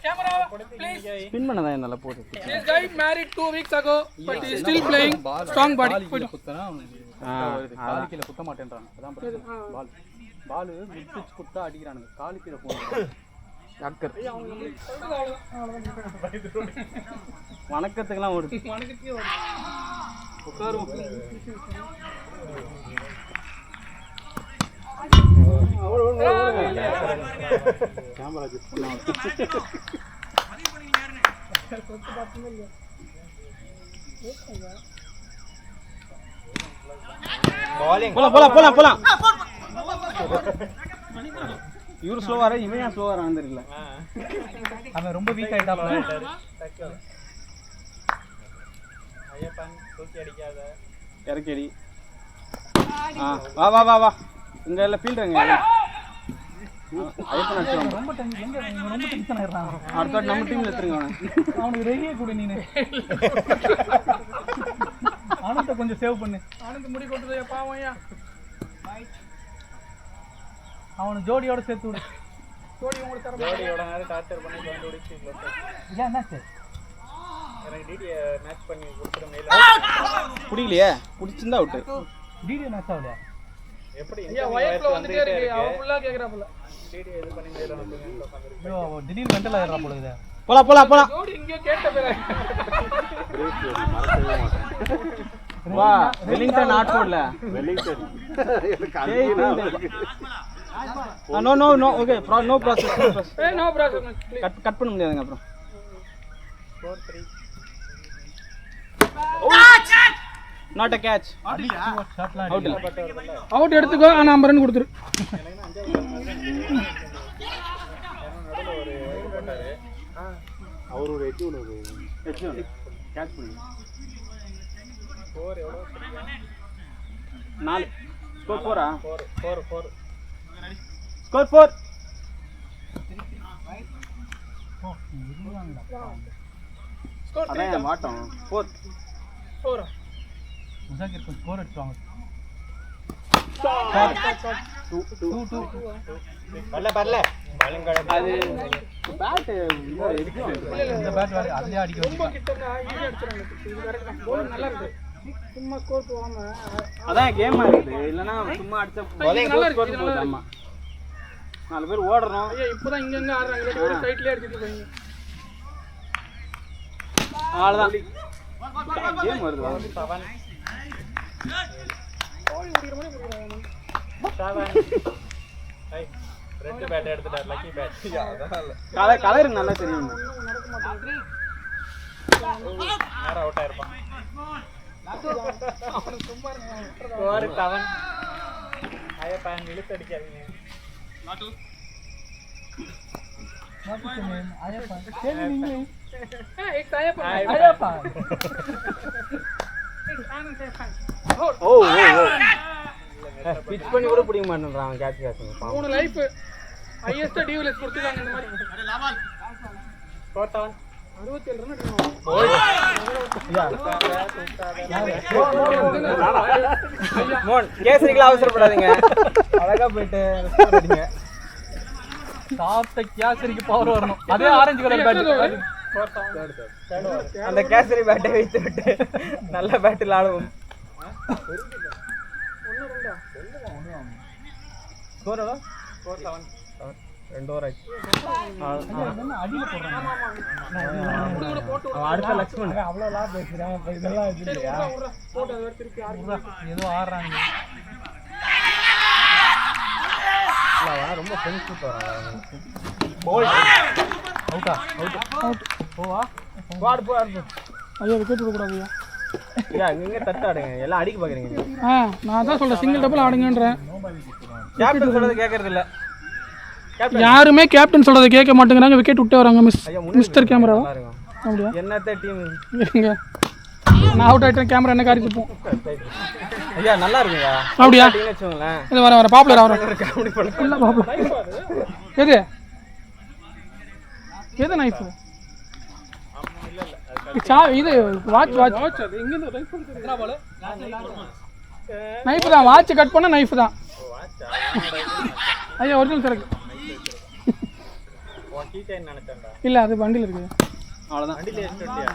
Camera, please. Spin பண்ணதா நல்ல போடு. This guy married 2 weeks ago, but he is still playing strong body. குத்தனா காலு கீழ குத்த மாட்டேன்றாங்க. அதான் பால். பால் மிட் பிட்ச் குத்தா அடிக்குறானுங்க. காலு கீழ போகுது. டாக்டர். வணக்கத்துக்குலாம் ஓடு. வணக்கத்துக்கு ஓடு. உட்காரும். கேமரா ஜஸ்ட் பண்ணாம போலாம் இவரு ஸ்லோவாரா இவன் ஏன் ஸ்லோவாரான்னு தெரியல. அவன் ரொம்ப வீக் ஆயிட்டாப்ல. ஐயப்பன் தூக்கி அடிக்காத இறக்கி அடி. வா இங்க எல்லாம் ஃபீல்டுங்க. ஐயப்பன் அடிச்சான். ரொம்ப டென்ஷன் ஆயிடுறான். அடுத்த நம்ம டீம்ல எடுத்துருங்க. அவனுக்கு ரெடியே கூட நீ. ஆனந்த கொஞ்சம் சேவ் பண்ணு. ஆனந்த முடி கொட்டுதே பாவம்யா. அவன ஜோடியோட சேர்த்து விடு. ஜோடி உங்களுக்கு தர ஜோடியோட நேரா டார்ச்சர் பண்ணி வந்து ஓடிச்சு ப்ளஸ். இல்ல என்னாச்சு? எனக்கு டிடி மேட்ச் பண்ணி கொடுத்துற மெயில். புடிக்கலையே. புடிச்சிருந்தா அவுட். டிடி மேட்ச் ஆவலையா? எப்படி ஐயா வயப்ல வந்துட்டே இருக்கு. அவ ஃபுல்லா கேக்குறாப்ல. டிடி எது பண்ணி மெயில் அனுப்புங்க உட்கார்ந்திருக்கு. ஐயோ திடீர்னு மெண்டல் ஆயிரா போல இது. போலாம். ஜோடி இங்க கேட்ட பேரே. வா வெலிங்டன் ஆட் போடல. Wellington. No okay no process. No process. Cut பண்ண முடியாதுங்க அப்புறம். 4-3. Not a catch. அவுட் எடுத்துக்கோ. ஆனா நம்பர் ரன் கொடுத்துரு. அவர் ஒரு எட்ஜ் ஒரு கேட்ச் பண்ணு. ஸ்கோர் எவ்வளவு? 4. ஸ்கோர் 4 ஆ? 4. ஸ்கோர் 4. ஸ்கோர் 3 அதான் மாட்டோம். 4. முசாகிர் கொஞ்சம் ஸ்கோர் அடிச்சுவாங்க. 2. பல்ல பாலிங் கார்டு அது பேட் இந்த பேட் அதுலயே அடிக்க ரொம்ப கிட்டனா ஈஸி அடிச்சறாங்க. இது கரெக்ட்டா கோல் நல்லா இருக்கு. சும்மா ஸ்கோர் போகாம அதான் கேம் ஆகுது. இல்லனா சும்மா அடிச்ச பாலிங் ஸ்கோர் போடுது. ஆமா 4 பேர் ஓடுறோம். ஐயா இப்போதான் இங்க ஆடுறாங்க. ஒரு சைடுலயே அடிச்சிட்டு இருக்காங்க. அவ்வளவுதான் கேம் வருது. 7. கோல் அடிக்கிற மாதிரி போறாங்க. 7. ஹை ரெட் பேட் எடுத்துட்டார். Lucky bat. கலர் நல்லா தெரியும். நடக்க மாட்டேங்குது. நேரா அவுட் ஆயிருப்பான். அவன் சும்மா இருக்கான். ஸ்கோர் 7. ஐயப்பன் இழுத்து அடிக்காதீங்க. एक ताया पर ஓ பிட்ச் பண்ணி கூட பிடிக்க மாட்டேன்றான் அவன். கேட்ச் 3 லைஃப் ஹையஸ்ட் டியூலஸ் கொடுத்துட்டாங்க இந்த மாதிரி. ஸ்கோர் 7. 67 ரன் அடிக்கணும். மோன் கேசரிக்குலாம் அவசரப்படாதீங்க. அழகா போயிட்டு அடிங்க. சாப்பிட்ட கேசரிக்கு பவர் வரணும். அதே ஆரஞ்சு கலர் பேட். அந்த கேசரி பேட்டை வைத்து விட்டு நல்ல பேட்டில் ஆடுவோம். ஸ்கோர் எவ்வளோ? ஸ்கோர் 7. 2 ஓவர் ஆச்சு. அடியில போடுறாங்க. போட்டு அடுத்த லக்ஷ்மன் அவ்வளோ லாப் பேசுறேன். இதெல்லாம் இல்லையா? போட்டு அதை திருப்பி ஏதோ ஆடுறாங்க. ரொம்ப சென்சிட்டிவ் வராங்க. அவுட்டா? அவுட். போவா? ஐயா விக்கெட் விட கூடாது. ஐயா நீங்க தட்ட ஆடுங்க. எல்லாம் அடிக்க பாக்குறீங்க. நான் தான் சொல்றேன் சிங்கிள் டபுள் ஆடுங்கன்றேன். கேப்டன் சொல்றது கேக்குறது இல்ல. யாருமே கேப்டன் சொல்றதை கேட்க மாட்டேங்கிறாங்க. விக்கெட் விட்டே வராங்க. மிஸ்டர் கேமரா அப்படியா? என்னத்த டீம் இருங்க. நான் அவுட் ஆயிட்டேன். கேமரா என்ன காரி துப்போம். ஐயா நல்லா இருக்குங்க. அப்படியா? வெச்சுங்களேன். இது வர பாப்புலர் ஆவற. காமெடி பண்ணு. இல்ல பாப்புலர். எது நைஃப்? இது வாட்ச் அது எங்க இருந்து ரைட் பண்ணி எத்தனை பால்? நைஃப் தான். வாட்ச் கட் பண்ண நைஃப் தான். ஐயா ஒரிஜினல் சரக்கு. கீ செயின் நினைச்சேன்டா. இல்லை அது வண்டியில் இருக்குது. அவ்வளோதான். வண்டியில வச்சுட்டியா?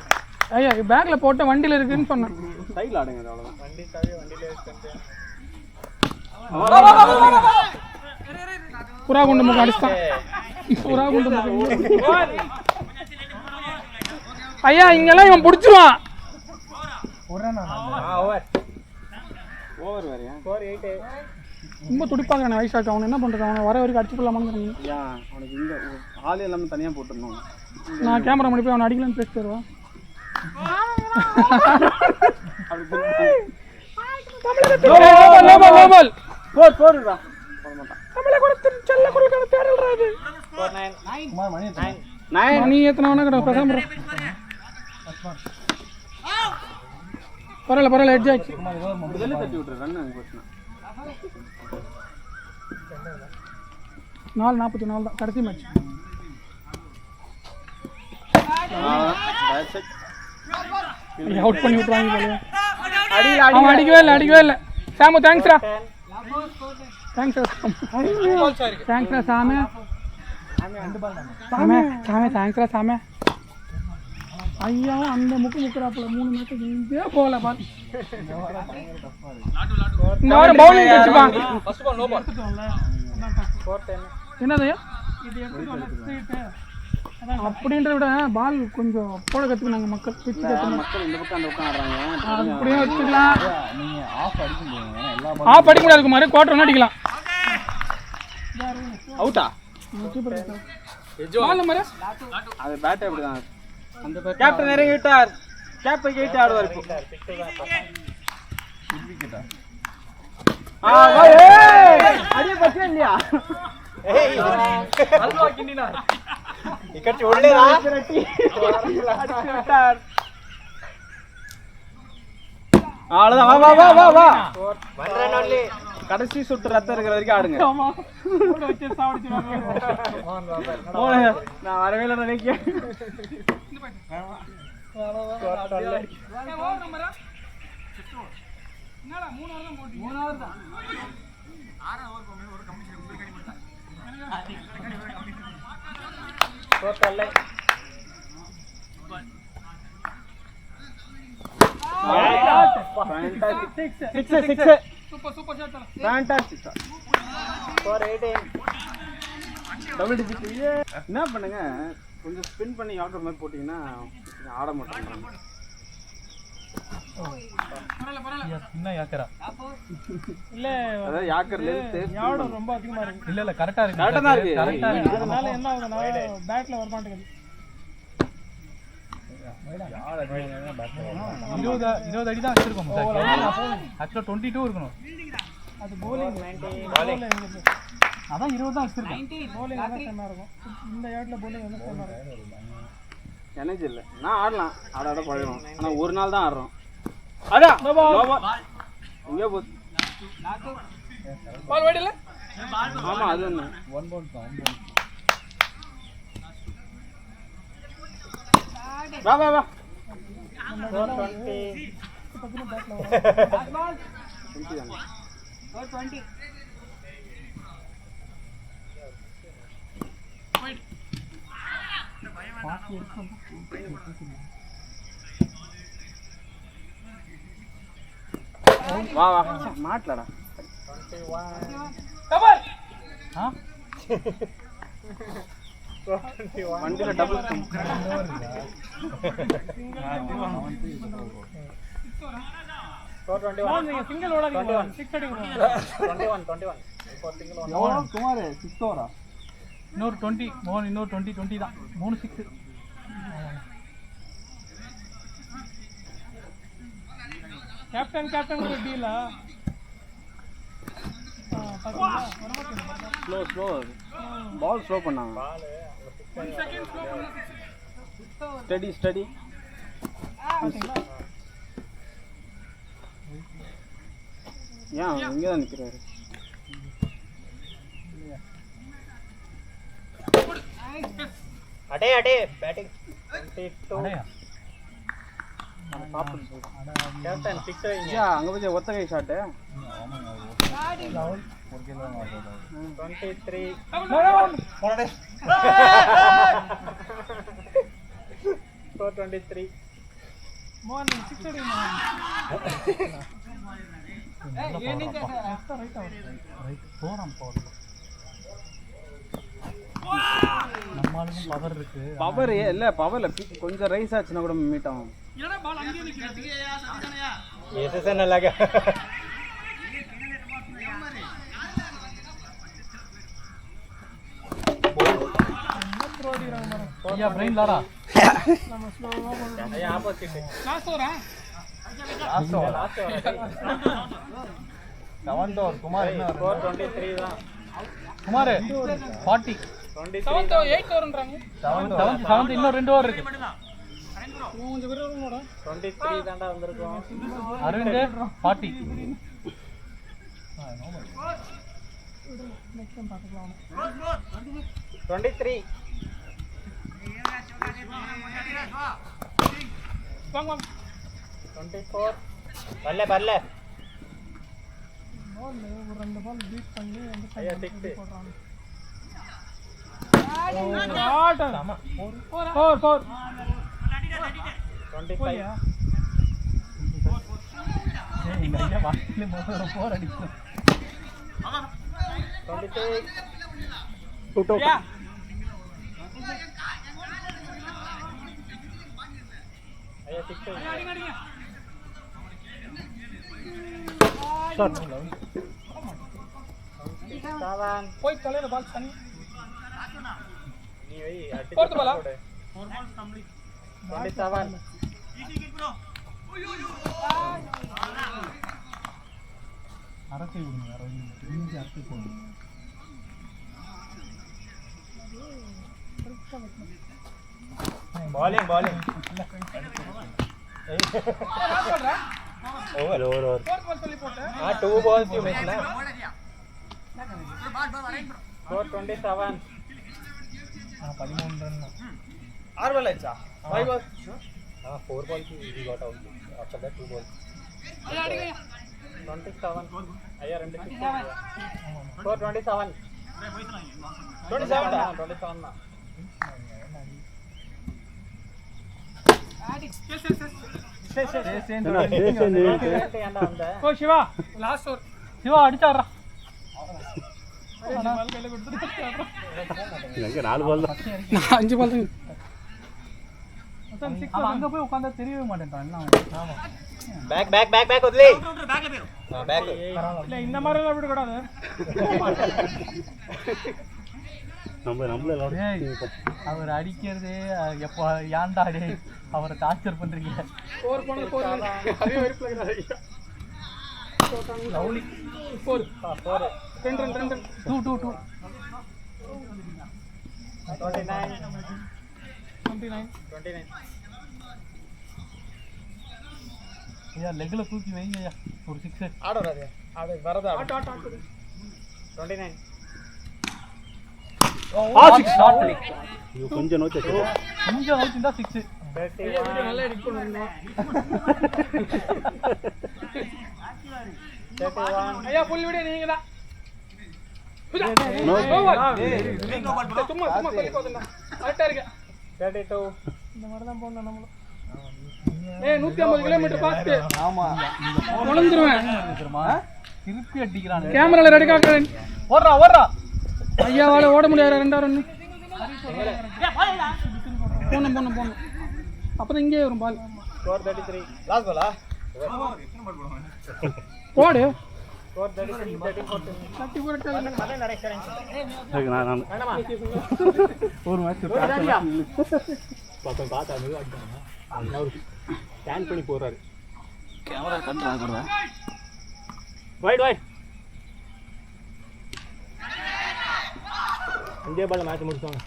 ஐயா பேக்கில் போட்ட வண்டியில் இருக்குன்னு சொன்னேன். சைடில் ஆடுங்க அவ்வளோதான். வண்டி சாவி வண்டியில வச்சுட்டேன். புறா குண்டு முகம் அடிச்சான். புறா குண்டு முகம். ஐயா இங்கெல்லாம் இவன் பிடிச்சிருவான். ஓவர் வேறையா? ஸ்கோர் 8. ரொம்ப துடிப்பாங்க நான் வயசாக்கு. அவன் என்ன பண்ணுறது? அவனை வர வரைக்கும் அடிச்சு போடலாமான்னு. ஏன் அவனுக்கு இந்த ஆள் எல்லாமே தனியாக போட்டுருந்தோம். நான் கேமரா பண்ணி போய் அவனை அடிக்கலான்னு பேசி தருவான். மணி ஏத்தனவனா கடை பேசாம பரவாயில்ல எட்ஜ் ஆச்சு. தட்டி விட்டுரு ரன் 4:44 தான் கடைசி மேட்ச். அவுட் பண்ணி விட்டுறாங்க போல. அவன் அடிக்கவே இல்லை. சாமு தேங்க்ஸ்ரா. தேங்க்ஸ்ரா சாமி. தேங்க்ஸ்ரா சாமி. ஐயா அந்த முக்குறாப்புல 3 மேட்ச் இங்கே போகல பாரு. இந்த வாரம் பவுலிங் வச்சுப்பாங்க. என்னதையா அப்படின்றத விட பால் கொஞ்சம் போட கற்றுக்கினாங்க மக்கள். பிச்சு மக்கள் இந்த பக்கம் அந்த பக்கம் ஆடுறாங்க. அப்படியே வச்சுக்கலாம். ஆஃப் அடிக்க முடியாது குமார். குவார்டர் ஒன்று அடிக்கலாம். அவுட்டா? அது பேட்டே அப்படிதான். அந்த கேப்டன் இறங்கி விட்டார். கேப்டன் கேட்டு ஆடுவார் இப்போ. அடியே பச்சை இல்லையா? அல்வா கிண்டினா இக்கட்டி ஒள்ளேடா. அவ்வளவுதான். வா. கடைசி சுட்டு ரத்தம் இருக்கிற வரைக்கும் ஆடுங்க. நான் வரவே இல்லை நினைக்கிறேன். என்ன பண்ணுங்க, கொஞ்சம் ஸ்பின் பண்ணி யாக்கர் மாதிரி போட்டீங்கன்னா ஆட மாட்டாங்க. இல்ல அதாவது யாக்கர் லென்த் யாடும் ரொம்ப அதிகமா இருக்கு. இல்ல கரெக்டா இருக்கு. கரெக்டா தான் இருக்கு. அதனால என்ன ஆகுதுன்னா பேட்ல வர மாட்டேங்குது. 20 அடி தான் வச்சிருக்கோம். ஆக்சுவலா 22 இருக்கணும். அது bowling அதான் 20 தான் வச்சிருக்கோம். bowling தான் செம்ம இருக்கும். இந்த யாட்ல bowling வந்து செம்ம இருக்கும். எனர்ஜி இல்லை. நான் ஆடலாம், ஆட பழகணும். ஆனால் ஒரு நாள் தான் ஆடுறோம். அடா இங்கே போகுது பால் வைடல. ஆமாம் அது ஒன்று. வா 20 வா மாட்டலடா. வண்டியில டபுள் சிங்கிள் ஓடாதீங்க. 6 அடிக்கணும். 21 இப்போ சிங்கிள் 1 குமார் 6 ஓவரா? இன்னொரு 20 மோகன், இன்னொரு 20 தான். 3 6. கேப்டன் ஒரு டீலா. ஸ்லோ பால் ஸ்லோ பண்ணாங்க. ஸ்டடி ஏன் இங்கே தான் நிற்கிறாரு? அடே பேட்டிங் 22 கேப்டன் 6 வைங்க. அங்கே போய் ஒத்த கை ஷாட்டு. 23 423 மோகன் 6 அடி மோகன் ரைட் போறான் நம்மளுக்கும் பவர் இருக்கு. பவர் இல்ல பவர்ல கொஞ்சம் ரைஸ் ஆச்சுன்னா கூட மீட் ஆகும். என்னடா பால் அங்கேயே நிக்குது ऐसे से न लगा ஐயா பிரெயின் லாரா நம்ம ஸ்லோவா போறோம் ये ऑपोजिट லாஸ்ட் ஓவரா last over 7th over Kumar என்ன 423 தான் குமார் 40 23 7th 8th ஓவர்ன்றாங்க 7th இன்னும் 2 ஓவர் இருக்கு. கொஞ்சம் விடுறோம்டா 23 தான்டா வந்திருக்கும் அரவிந்த் 40 நெக்ஸ்ட் டைம் பார்க்கலாம் 23 வாங்க வாங்க 24 பல்ல பல்ல பால் ஒரு ரெண்டு பால் பீட் பண்ணி அந்த ஐயா, சைடு six. போடுறாங்க ஆமா 4 25 போயா ஏய் இந்த ஐயா வாட்டில முதல்ல 4 அடிச்சு 26 टूटो ஐயா 6 அடிங்க அடிங்க ஷாட் 7 போய் தலையில பால் பண்ணி நீ வை அடி போட்டு பாலா 27 அரசை விடுங்க அரவிந்த் இங்க அர்த்தி போடுங்க. Bowling bowling over over over fourth ball சொல்லி போட்டு हां 2 बॉल्स यू मिस ना 427 13 ரன் ஆறு பால் ஆச்சா 5 பால் हां 4 बॉल की he got out after that 2 balls ஐயா அடிங்க 27 ஐயா ரெண்டு 427 27 தான் 27 தான் ஆடி எஸ் ஏன்டா வந்த ஓ சிவா லாஸ்ட் ஓவர் சிவா அடிச்சாடுறா பால் கையில கொடுத்துட்டு இங்க 4 பால் தான் 5 பால் தான் மொத்தம் 6 அவன் அங்க போய் உட்கார்ந்தா தெரியவே மாட்டேன்றான் என்ன அவன். ஆமா बैक बैक बैक बैक उदली हां बैक இல்ல இந்த மாதிரி எல்லாம் விட கூடாது நம்மள ஏய், அவர் அடிக்கிறதே எப்போ ஏன்டா டேய் அவரை டார்ச்சர் பண்றீங்க. 4 போனது 4 அதே வெறுப்புல இருக்கா லவ்லி 4 4 2 2 2 2 29 ஐயா லெக்ல தூக்கி வைங்க ஐயா ஒரு 6 ஆட வராது ஆட வரதா ஆட் ஆட் ஆட் 29 6 ஷாட் இது கொஞ்சம் நோச்சு கொஞ்சம் நவுத்திருந்தா 6. 31 நல்லா எடிட் பண்ணுங்க 31 ஐயா ஃபுல் வீடியோ நீங்க தான் சும்மா சும்மா சொல்லி போதுங்க கரெக்டா இருக்கு 32 இந்த மாதிரி தான் போடணும் நம்மளும் ஏய் 150 கிலோமீட்டர் பாஸ்ட் ஆமா உணர்ந்துருவேன் தெரியுமா திருப்பி அடிக்கிறானே. கேமரால ரெடி காக்குறேன் ஓடுறா ஓடுறா ஐயாவால ஓட முடியாது 2 ரன் போணும் அப்பதான் இங்கே வரும் பால் 433 லாஸ்ட் பாலா போடு 433 34 கட்டி போட்டு அதே நடக்கிறேன் நான் ஒரு மேட்ச் பார்த்தா மெதுவா அடிச்சாங்க அவர் ஸ்டாண்ட் பண்ணி போறாரு கேமரா கண்ட்ரோல் ஆகுறதா wide wide India ball match முடிச்சாங்க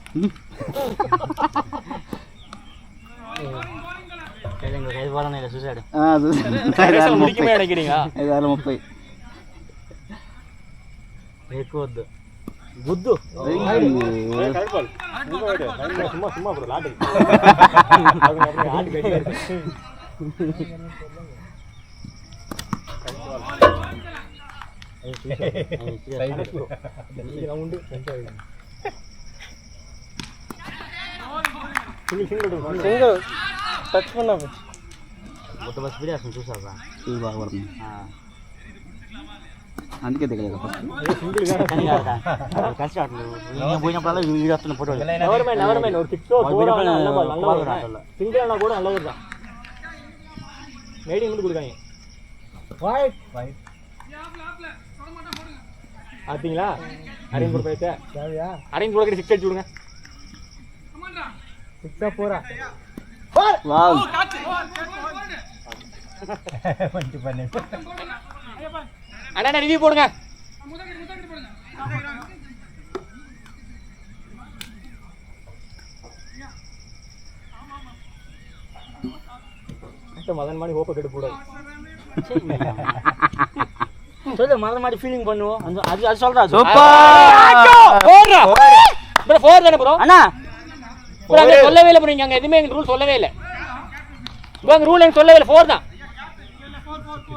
எங்க கை பாலன இல்ல சூசைட் அது முடிக்குமே நினைக்கிறீங்க இதால 30 ఎక్కువద్దు గుద్దు சும்மா சும்மா ப்ரோ லாட்டு ஆடி கட்டி సింగిల్ టచ్ பண்ணா మొత్తం బస్ వీడియో అసలు చూసావా ఇది బాగా పడుతుంది అందుకే దిగలేదు ఫస్ట్ కలిసి ఆటలు నేను పోయినప్పుడల్లా వీడియో వస్తున్న ఫోటో ఎవరమైనా ஒரு 6 సింగిల్ అన్నా కూడా நல்லது தான் மேடி வந்து கொடுக்காங்க வைட் பாத்தீங்களா அரேஞ்ச் போட போயிட்டே தேவையா அரேஞ்ச் போட 6 அடிச்சு விடுங்க 6 போறா வாவ் வந்து பண்ணு அண்ணா ரிவ்யூ போடுங்க மதன் மாதிரி ஹோப்ப கெடு போடாது சொல்லு மதன் மாதிரி ஃபீலிங் பண்ணுவோம் அது அது சொல்றா சூப்பர் போடுறா ப்ரோ 4 தானே ப்ரோ அண்ணா ப்ரோ அங்க சொல்லவே இல்ல ப்ரோ நீங்க அங்க எதுமே ரூல் சொல்லவே இல்ல ப்ரோ அங்க ரூல் எனக்கு சொல்லவே இல்ல 4 தான்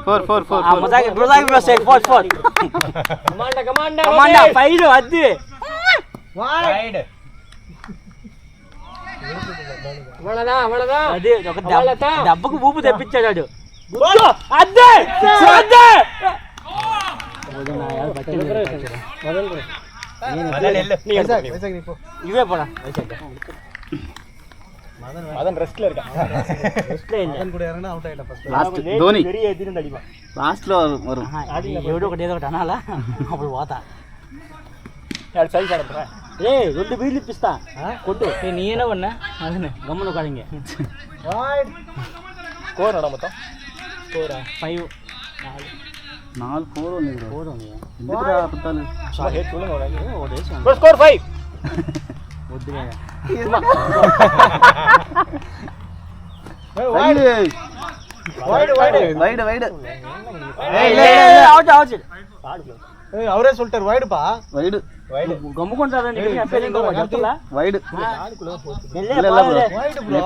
4 மசாக் ப்ரோ சே 4 கமாண்டா ஃபைட் அது வைட் அவ்வளவுதான் అది ఒక దెబ్బకు ఊపు తెప్పించాడు అదే ఇవే పోడా மதன் ரெஸ்ட்ல இருக்கா மதன் கூட இறங்கினா அவுட் ஆயிட்டா ஃபர்ஸ்ட் లాస్ట్ ధోని பெரிய எதிரின்னு அடிப்பான் లాస్ట్ లో వరు ఏదో ఒకటి అనాలా అప్పుడు పోతా யார் சரி சார் ஏய் 2 வீல் இப்பிஸ்తా கொட்டு நீ என்ன பண்ண மதன் கம்மன உட்காருங்க வைட் ஸ்கோர் என்ன மொத்தம் ஸ்கோர் 5 4 4 ఉంది బ్రో 4 ఉంది ఎందుకురా అబద్ధాలు ஹே சொல்லுங்க ఓడేసి ப்ரோ ஸ்கோர் 5 వద్దుగా వైడ్ వైడ్ అవుట్ అవుట్ அவரே சொல்லிட்டார் வைடுப்பா వైడ్ గమ్ముకుంటారండి చెప్తులా వైడ్ இல்ல வைடு ப்ரோ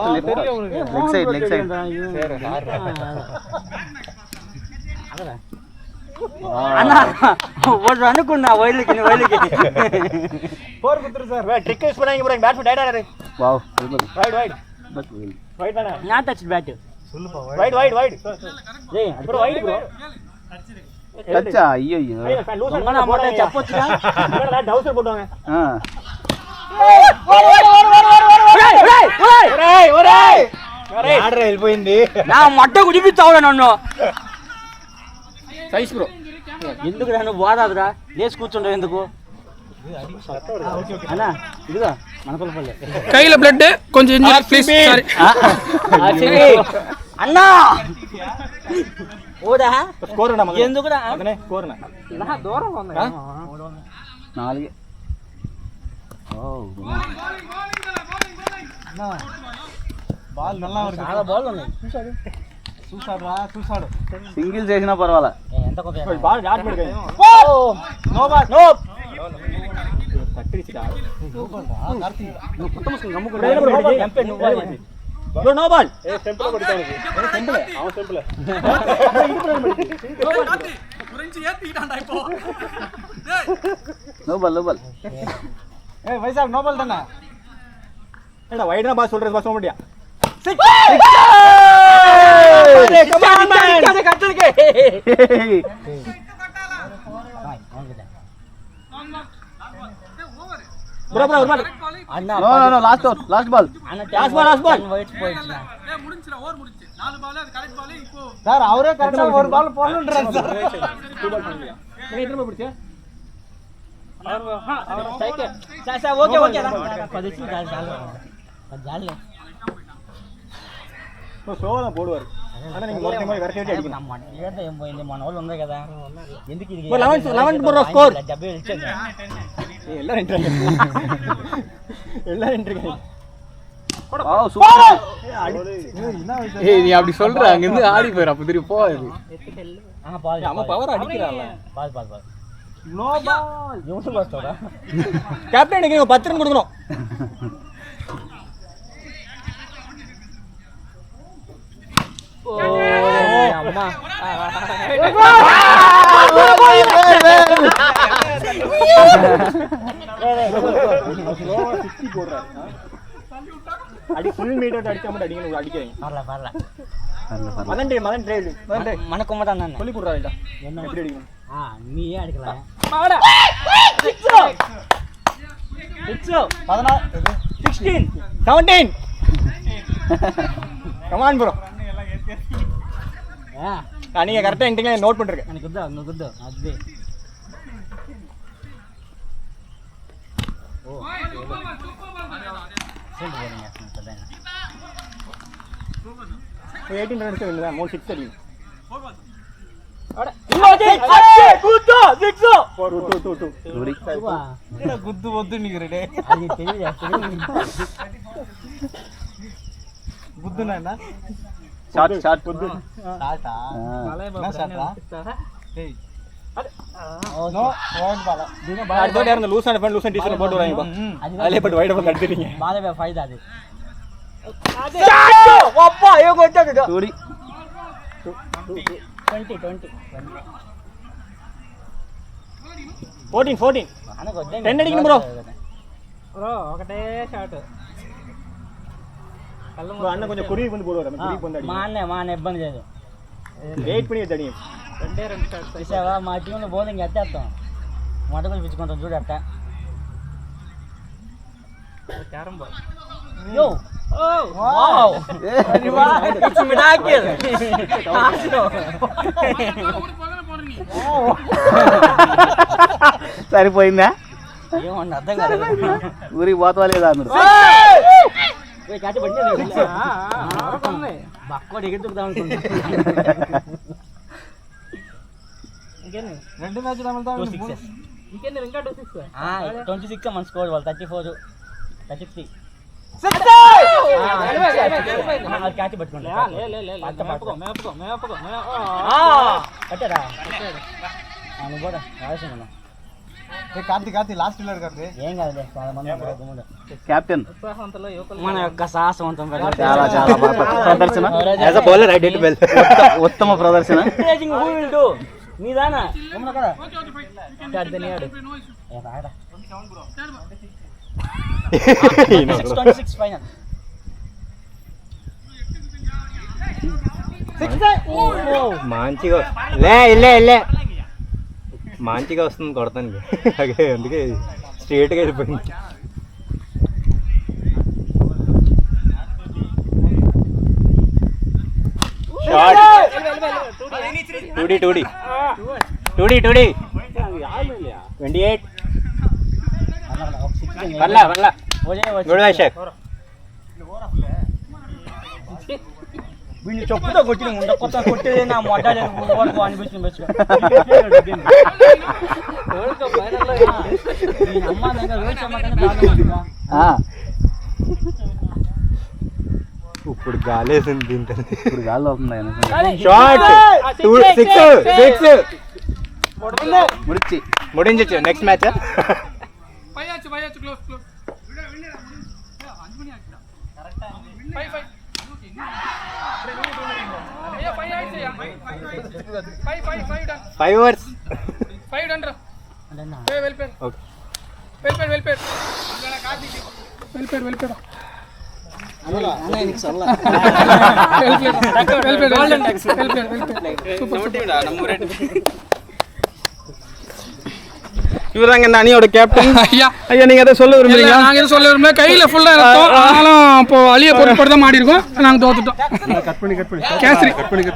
లెగ్ సైడ్ అన్నా ఓడు అనుకున్నా వైల్కి போர் குத்துரு சார் ட்ரிக் யூஸ் பண்ணாங்க ப்ரோ பேட்ஸ்மேன் டைட் ஆறாரு wow super wide but wide தானே నా టచ్ బ్యాట్ சொல்லுப்பா வைட் ஏய் ப்ரோ வைட் ப்ரோ టచ్చా అయ్యో అయ్యో லூஸ் మన అమ్మాట చెప్పొచ్చుగా இல்லடா டவுசர் போடுவாங்க ఒరేయ్ ఆర్డర్ వెళ్ళిపోయింది నా మట్ట కుడిపిస్తావురా నన్ను సైజ్ బ్రో ఎందుకు నన్ను బాధాదురా లేచి కూర్చుంటావు ఎందుకు అన్నా ఇదిగో మనకొల్లపల్లి கையில பிளட் கொஞ்சம் இன்ஜரி ப்ளீஸ் சாரி అన్నా ఓడా స్కోర్ అన్న మదన్ ఎందుకురా మదనే స్కోర్ అన్న నా దూరం ఉంది 4 బాల్ నల్లా ఉంది చాలా బాల్ ఉన్నాయి చూసాడు సింగిల్ చేసినా పర్వాలా ఎంత కొంత బాల్ డాట్ మీద నో బాల్ నో కట్టిరిచిడా నువ్వు పుట్ట ముసుకుని గమ్ముకుంటా ఎంపే నువ్వు నో బాల్ ఏ టెంపుల్ కొడతానికి టెంపుల్ ఆ టెంపుల్ నో బాల్ ఏ వైసాగ్ నో బాల్ தான ஏடா வைடா பாஸ் சொல்றது பாஸ் முடியா bro bro bro అన్నా no last ball last ball wides పోయిచ్చిన ஏ முடிஞ்சிர ஓவர் முடிஞ்சு 4 பால் அது கரெக்ட் பால் இப்போ சார் அவரே கரெக்ட்டா ஒரு பால் போடணும்ன்றாரு சார் 2 பால் பண்ணியா நீ எத்தனை பால் பிடிச்ச சார் ஓகே ஓகே 10 చాలు చాలు సోవన పోడువారు అన్న నీకు మొత్తం మరి వెరకేటి అడిగినా நம்ம ஏதோ ఏం పోయింది మన వాళ్ళు ఉంది కదా ఎందుకు ఇది 11 బ్రో స్కోర్ 70 ఇచ్చాను எல்லாரும் என்ட்ரி వావ్ సూపర్ ஏய் நீ அப்படி சொல்ற அங்க இருந்து ஆடி போற அப்ப திருப்பி போகுது பால் அம்மா பவர் அடிக்கறால பால் பால் பால் நோ பால் யூஸ் பாஸ்டா கேப்டனுக்கு 10 ரன் கொடுக்கணும் அம்மா அடி ஃபுல் மீட்டர் அடிச்சா மட்டும் அடிக்கணும் அடிக்கிறீங்க வரல மதன் ட்ரைவ் மணக்கமா தான் சொல்லி கொடுறாடா என்ன எப்படி அடிக்கணும் நீயே அடிக்கலாம் 16 17 கமான் ப்ரோ நீங்க கரெக்டா என்கிட்ட நோட் பண்ணிருக்கேன் எனக்கு குத்து அது ஓ சென்ட் போறீங்க சொல்லுங்க 18 ரன்ஸ் வேணுதா மோர் 6 அடிக்கணும் குத்து ஒத்து நிக்கிறே அது தெரியல குத்துனா என்ன ஷாட் குத்து ஷாட்டா என்ன ஷாட்டா டேய் நோ ஓன் பாலா அடுத்த யாரந்த லூசான ஃபன் லூசன் டீச்சர் போட்டு வராங்க அதுல பட் வைட் அப் கட்டிட்டீங்க பாலவே ஃபைதா அது அப்பா ஏ கொட்டா டூடி 20 14 అనకు 10 అడిగిన బ్రో ఒకటే షాట్ బ్రో అన్న కొంచెం కురి ಬಂದು పోడురా కురి ಬಂದು అడి మా అన్న ఇబ్బంది లేదు వెయిట్ పని అడి రెండే రెండు షాట్స్ ఇసావా మా టీమ్ లో బౌలింగ్ ఎత్తేస్తాం మొదలు పిచ్చుకుంటాం చూడు అట్ట క్యారమ్ బాల్ యో ఓ వావ్ ఇట్స్ మిరాకిల్ సరిపోయిందా ఏమన్నా అర్థం కాదు ఊరికి పోతవాలేదా అన్నాడు బక్కోడు ఎగురుతుకుదాం అనుకుంటా రెండు మ్యాచ్ ఇంకెన్ని ఇంకా 26 మన స్కోర్ వాళ్ళు 34 33 క్యాచ్ పట్టుకోండి పట్టారా నువ్వు కూడా రావాల్సిందా కార్తీ లాస్ట్ పిల్లర్ కార్తీ ఏం కాదులే చాలా మంది కెప్టెన్ మన యొక్క సాహసవంతం చాలా చాలా ప్రదర్శన as a bowler I did well ఉత్తమ ప్రదర్శన హూ విల్ డు నీదానా గమన కదా కార్తీనియాడు ఏ రాడా 26 ఫైనల్ మంచిగా లే మంచిగా వస్తుంది కొడతానికి అదే అందుకే స్ట్రేట్గా వెళ్ళిపోయింది షాట్ 2D 28 పర్లా గుడ్ వైశాఖ్ వీళ్ళు చెప్పుతో కొట్టిన ఉండకొత్త కొట్టేది నా మొట్ట అనిపిస్తుంది ఇప్పుడు గాలేసింది దీంతో ఇప్పుడు గాలి అవుతుంది షాట్ 6 ముడించచ్చు నెక్స్ట్ మ్యాచ్ ఫైవ్ ఓవర్స్ இவதாங்க இந்த அணியோட கேப்டன். ஐயா நீங்க எதை சொல்ல விரும்புறீங்க? நாங்க எதை சொல்ல விரும்பல, கையில ஃபுல்லா இருக்கும், ஆனாலும் இப்போ அழிய பொறுப்பட தான் மாடி இருக்கோம், நாங்க தோத்துட்டோம். கட் பண்ணி கேசரி போடுங்க.